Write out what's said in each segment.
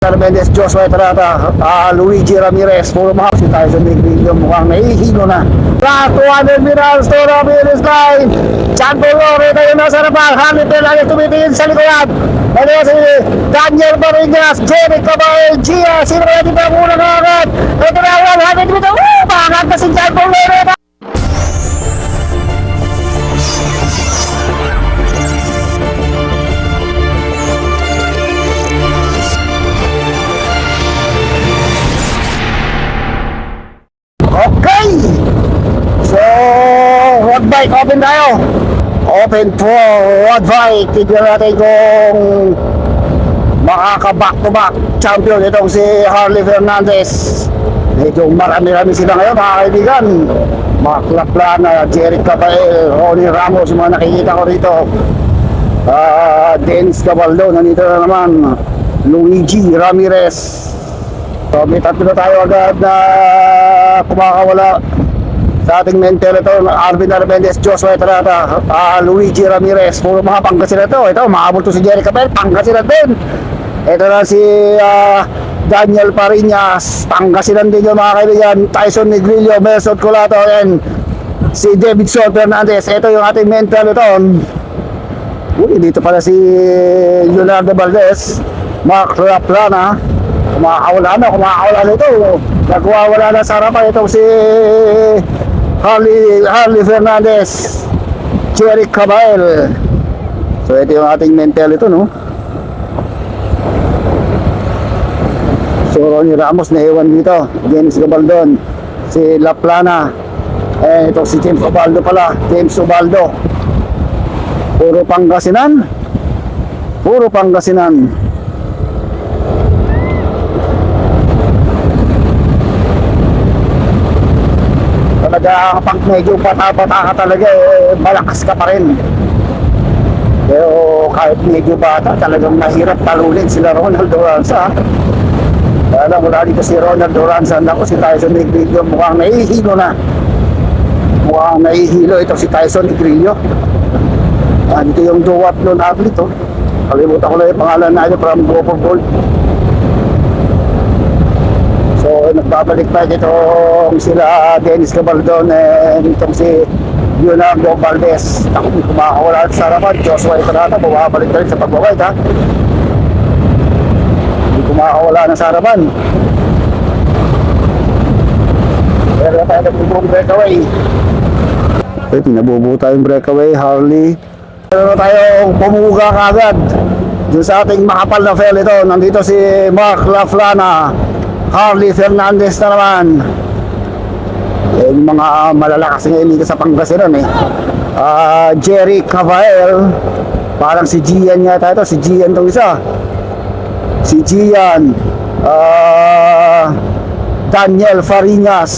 Mendes, Joshua Estrada, Luigi Ramirez, puro mga si Tyson Negrillo mukhang nahihilo na. 200 meters to the finish line. Chanto Lore tayo nasa harapan. Hamilton lagi tumitingin sa likuran. Ano si Daniel Baringas, Jerry Cabal, Gia, sino kaya di ba muna na agad? Ito na 100 meters. Bakit na si Chanto Lore? Okay! So, road bike, open tayo. Open for road bike. Tignan natin kung makaka-back to back champion itong si Harley Fernandez. Medyo marami-rami sila ngayon, mga kaibigan. Maklaplan, Jerry Cabal, Ronnie Ramos, yung mga nakikita ko rito. Dennis Cabaldo, nandito na naman. Luigi Ramirez. So, may tatlo tayo agad na kumakawala sa ating mental ito. Arvin Armendez, Joshua Estrada, Luigi Ramirez, puro mga Pangasinan ito. Ito, maabot to si Jerry Cabal, Pangasinan din. Ito na si Daniel Parinas, Pangasinan din yung mga kaibigan. Tyson Negrillo, Merson Colato, and si Davidson Fernandez. Ito yung ating mental ito. Uy, dito pala si Leonardo Valdez, Mark Raplana. Kumakawala na ito. Nagwawala na sa harapan itong si Harley Fernandez, Jerry Cabal. So ito yung ating mental ito, no? So Ronnie Ramos na iwan dito, Dennis Gabaldon, si Laplana, ito si James Ubaldo pala, James Ubaldo. Puro Pangasinan. Talaga kapag medyo bata-bata ka talaga, malakas ka pa rin. Pero kahit medyo bata, talagang mahirap talunin sila Ronald Duranza. Alam mo na dito si Ronald Duranza, ako si Tyson Negrillo mukhang nahihilo na. Mukhang nahihilo ito si Tyson Negrillo. Dito yung duathlon athlete, oh. Kalimutan ko lang yung pangalan na from Go for Gold. So nagbabalik pa itong sila Dennis Cabaldon and itong si Leonardo Valdez. Ako kumakawala sa harapan, Joshua Estrada, bumabalik na rin sa pagbabait, ha. Hindi kumakawala na sa harapan. Pero tayo nagbubuong breakaway. Nabubuo tayong breakaway, Harley. Pero tayong pumuga kagad dun sa ating makapal na fell ito. Nandito si Mark Laflana, Harley Fernandez na naman. Yung mga malalakas ngayon dito sa Pangasinan, Jerry Cabal, parang si Gian yata ito. Si Gian itong isa. Si Gian, Daniel Farinas.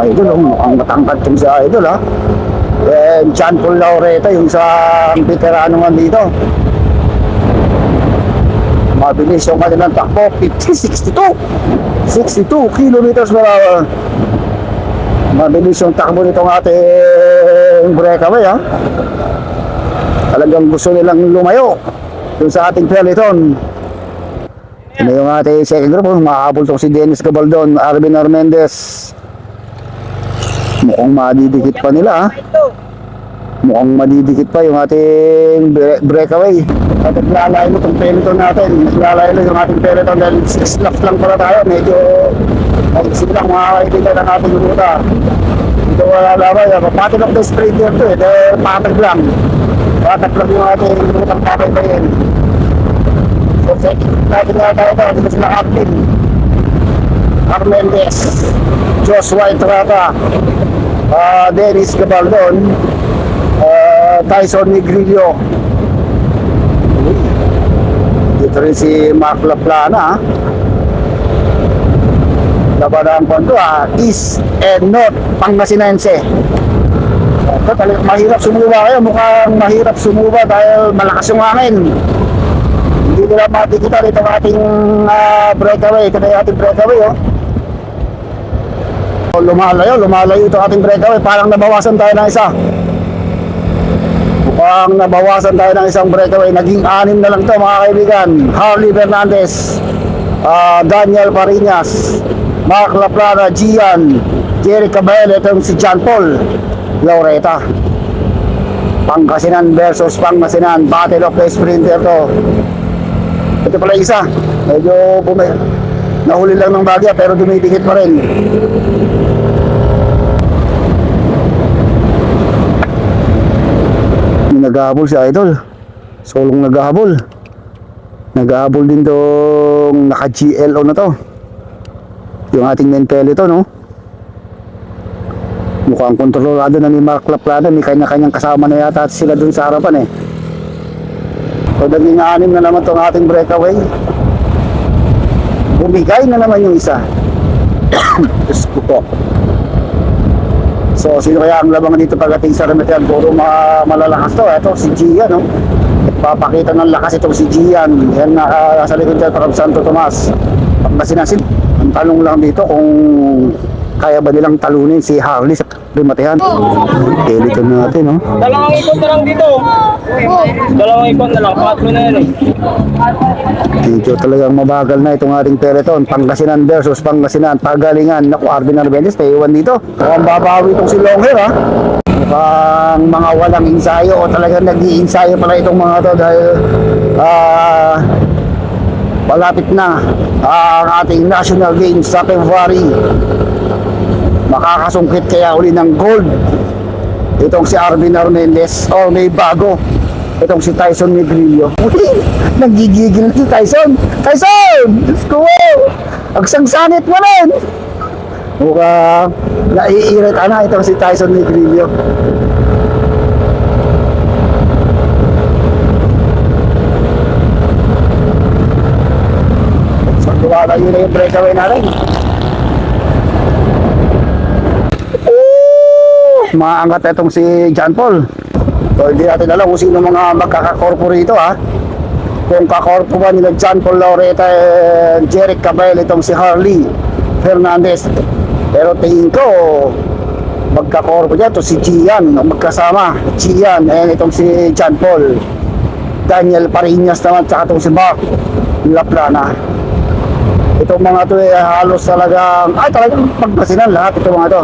Idol, mukhang matangkad itong si Idol, ha. And John Paul Laureta, yung sa veterano nga dito. Mabilis yung kanilang takbo, 62 kilometers per hour. Mabilis yung takbo nitong ating breakaway, ha. Talagang gusto nilang lumayo dun sa ating peloton. Ito yung ating second group, makahabol itong si Dennis Gabaldon, Arvin Armendez. Mukhang madidikit pa nila, ha. Mukhang madidikit pa yung ating breakaway. At naglalayo mo itong peloton natin. Naglalayo yung ating peloton dahil 6 laps lang pala tayo. Medyo mag-isip lang mga kaibigan ng ating ruta. Dito wala labay. Patag lang ito sprinter ito, dahil patag lang. Patag lang yung ating rutang papaybayin. So second natin nga tayo ito. Dito sila captain Armendez, Joshua Estrada, Dennis Gabaldon, Tyson Negrillo. Dito rin si Mark Laplana, ha. Labanang konto, East and North Pangasinense. Ito talagang mahirap sumuba kayo. Mukhang mahirap sumuba dahil malakas yung hangin. Hindi nila matikita dito ang ating breakaway. Ito na yung ating breakaway, oh. Lumalayo ito ating breakaway. Parang nabawasan tayo ng isa. Mukhang nabawasan tayo ng isang breakaway. Naging 6 na lang to mga kaibigan. Harley Fernandez, Daniel Parinas, Mark Laplana, Gian, Jerry Caballero, itong si John Paul Laureta. Pangasinan versus Pangasinan, Battle of the Sprinter to. Ito pala isa, medyo nahuli lang ng bagya pero dumidikit pa rin. Naghahabol si Idol, solong naghahabol. Naghahabol din tong naka GLO na to, yung ating main pelleton, no? Mukhang kontrolado na ni Mark Laplana, may kanya-kanyang kasama na yata sila dun sa harapan eh. So naging 6 na naman tong ating breakaway. Bumigay na naman yung isa. Diyos ko po. So sino kaya ang labangan dito pagdating sa Remetean? Puro malalakas to. Ito si Gian, no? Papakita ng lakas itong si Gian. Yan nasa likod dyan from Santo Tomas. Pagkasinasin, ang tanong lang dito kung kaya ba nilang talunin si Harley sa Remetean. Peliton natin, no? Dalawang ikot na lang dito. Dalawang ikot na lang. 4 na yan eh. Medyo talagang mabagal na itong ating peloton. Pangasinan versus Pangasinan, Pagalingan. Naku, Arvin Arbendes, naiwan dito. Mukhang babawi itong si Longhair, ha? Mukhang mga walang ensayo o talagang nag-i-ensayo pala itong mga to dahil malapit na ang ating National Games sa February. Makakasungkit kaya uli ng gold itong si Arvin Arbendes o may bago itong si Tyson Negrillo. Nagigigil si Tyson. Tyson! Diyos ko! Agsangsanit mo rin! Mukhang naiirita na itong si Tyson Negrillo. So, duwala yun na yung breakaway natin. Maangat itong si John Paul. So hindi natin alam kung sino mga magkakakorpo rito, ha. Kung kakorpo ba nila John Paul Laureta and Jerry Caballero itong si Harley Fernandez. Pero tingin ko magkakorpo dyan ito si Gian, magkasama Gian and itong si John Paul, Daniel Parinas naman, tsaka itong si Mark Laplana. Itong mga to halos talagang talagang Pangasinan lahat itong mga to.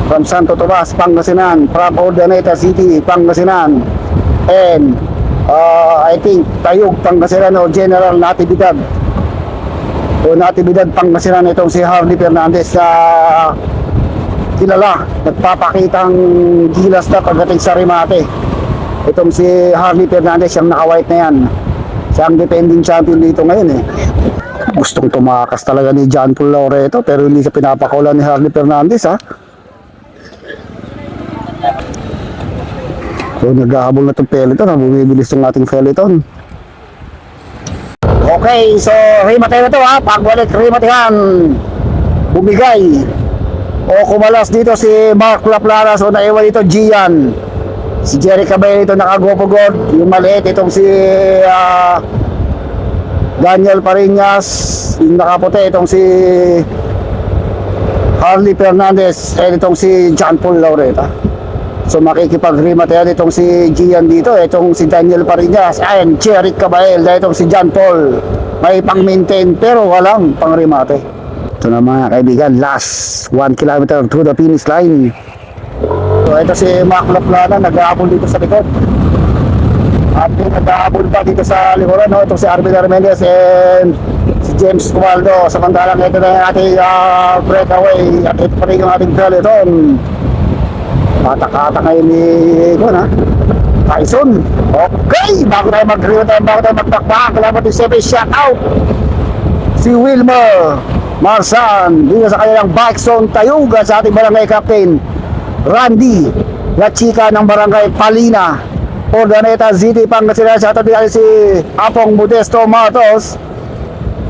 From Santo Tomas, Pangasinan, from Urdaneta City, Pangasinan, and I think Tayug, Pangasinan o General Natividad o Natividad, Pangasinan. Itong si Harley Fernandez na kilala, nagpapakitang gilas na pagdating sa remate. Itong si Harley Fernandez, yung naka-white na yan, siya ang defending champion dito ngayon eh. Gustong tumakas talaga ni John Paul Laureta pero hindi siya pinapakulan ni Harley Fernandez, ha. So naghahabol na itong peloton, bumibilis yung ating peloton. Okay, so remate na ito, ha. Pagbalik rematehan, bumigay o kumalas dito si Mark Laplana. So naiwan dito Gian, si Jerry Caballero ito nakagopogod. Yung maliit itong si Daniel Parinas, yung nakaputi itong si Harley Fernandez, and itong si John Paul Laureta. So makikipag-remate yan itong si Gian dito, itong si Daniel Parinas and Jerry Caballero, itong si John Paul. May pang-maintain pero walang pang-remate. Ito na mga kaibigan, last 1 kilometer to the finish line. So ito si Mark Laplana, nag-aabol dito sa likod. At nag-aabol pa dito sa likuran, no? Itong si Arvin Arbendes and si James Cubaldo. Samantalang ito na yung ating breakaway at ito pa rin yung ating peloton. Kata-kata ngayon ni Tyson. Okay, bago tayo mag-review, bago tayo magtakbak, kailangan natin sabi shout out si Wilmer Marsan dito sa kanilang bike zone Tayuga sa ating barangay captain Randy La Chica ng barangay Palina, Urdaneta City, Pangasinan. Shout out din si Apong Modesto Matos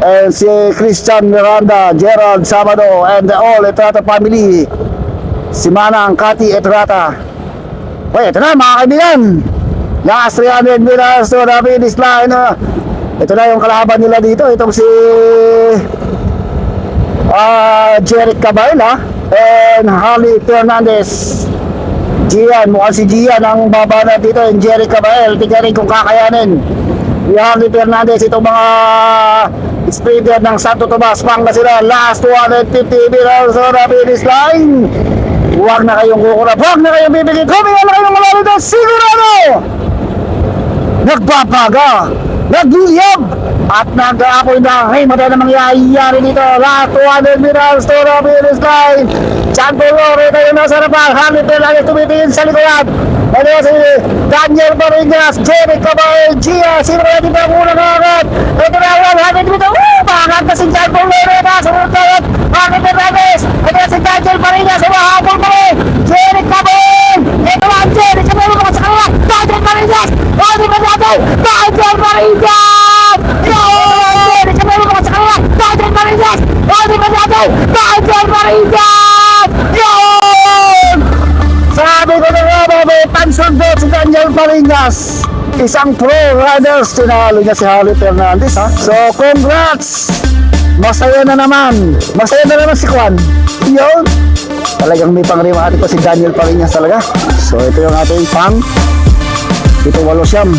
and si Christian Miranda, Gerald Sabado and the all Etrata family, si Manang Kati Etrata. Okay, ito na mga kaibigan, last 300 meters to the finish line. Ito na yung kalaban nila dito, itong si Jerry Caballero and Harley Fernandez. Gian, mukhang si Gian ang babana dito, yung Jerry Cabael, tingnan rin kung kakayanin. Harley Fernandez, itong mga speeder ng Santo Tomas, Pangasinan, last 250 meters on the finish line. Huwag na kayong kukurap, huwag na kayong bibigay, kumingan na kayong mga dito, sigurado! Nagbabaga, nagliyab, at nag-aapoy na, hey, mata na mangyayari dito, last 200 meters to the finish line. Chanto Lore tayo nasa harapan, Harley Fernandez tumitingin sa likuran. Ano si Daniel Baringas, Jerry Cabael, Gia, sino kaya dito ang unang agad? Ito na ang 100 dito, pangat na si Chanto Lore na sumunod na yan, Harley Fernandez, ito na si Daniel Baringas, umahabol pa rin, Jerry Cabael, ito na ang Jerry Cabael, kumot sa kanila, Daniel Baringas, Harley Fernandez, Daniel Baringas, Jerry Cabael, kumot sa kanila, Daniel Baringas, Harley Fernandez, Daniel Baringas, yun! Sabi ko na nga, may pansundo si Daniel Baringas. Isang pro riders, tinalo niya si Harley Fernandez, ha? So, congrats! Masaya na naman. Masaya na naman si Juan. Yun. Talagang may pangrimati ko si Daniel Baringas talaga. So, ito yung ating pang. Ito 8 siyam.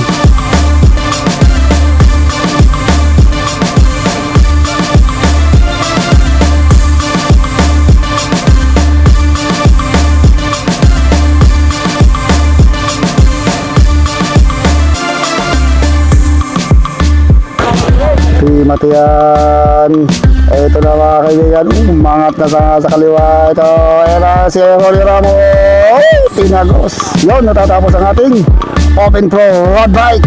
Si Matian, ito na mga kaibigan, umangat na sa kaliwa, ito, era si Jorge Ramos, tinagos, yun, natatapos ang ating Open Pro Road Bike.